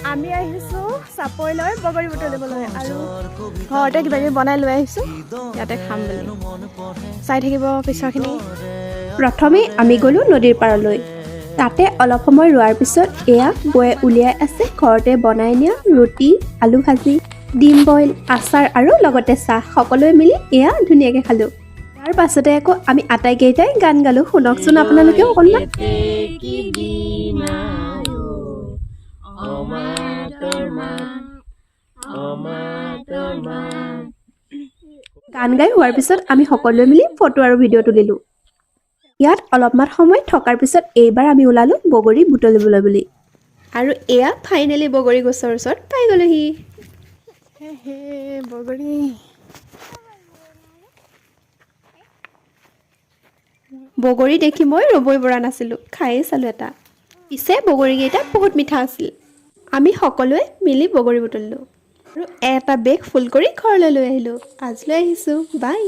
আমি আহিছোঁ চাপৰিলৈ বগৰী বুটলিবলৈ আৰু ঘৰতে কিবা কিবি বনাই লৈ আহিছোঁ ইয়াতে খাম বুলি চাই থাকিব পিছৰখিনি প্ৰথমে আমি গ'লোঁ নদীৰ পাৰলৈ তাতে অলপ সময় ৰোৱাৰ পিছত এয়া বৌয়ে উলিয়াই আছে ঘৰতে বনাই নিয়া ৰুটি আলু ভাজি ডিম বইল আচাৰ আৰু লগতে চাহ সকলোৱে মিলি এয়া ধুনীয়াকৈ খালোঁ তাৰ পাছতে আকৌ আমি আটাইকেইটাই গান গালোঁ শুনকচোন আপোনালোকেও অকণমান গান গাই হোৱাৰ পিছত আমি সকলোৱে মিলি ফটো আৰু ভিডিঅ' তুলিলোঁ ইয়াত অলপমান সময় থকাৰ পিছত এইবাৰ আমি ওলালোঁ বগৰী বুটলিবলৈ বুলি আৰু এয়া ফাইনেলি বগৰী গছৰ ওচৰত পাই গ'লোহি হে বগৰী বগৰী দেখি মই ৰ'বই পৰা নাছিলোঁ খায়েই চালোঁ এটা পিছে বগৰীকেইটা বহুত মিঠা আছিল আমি সকলোৱে মিলি বগৰী বুটলিলোঁ আৰু এটা বেগ ফুল কৰি ঘৰলৈ লৈ আহিলোঁ আজিলৈ আহিছোঁ বাই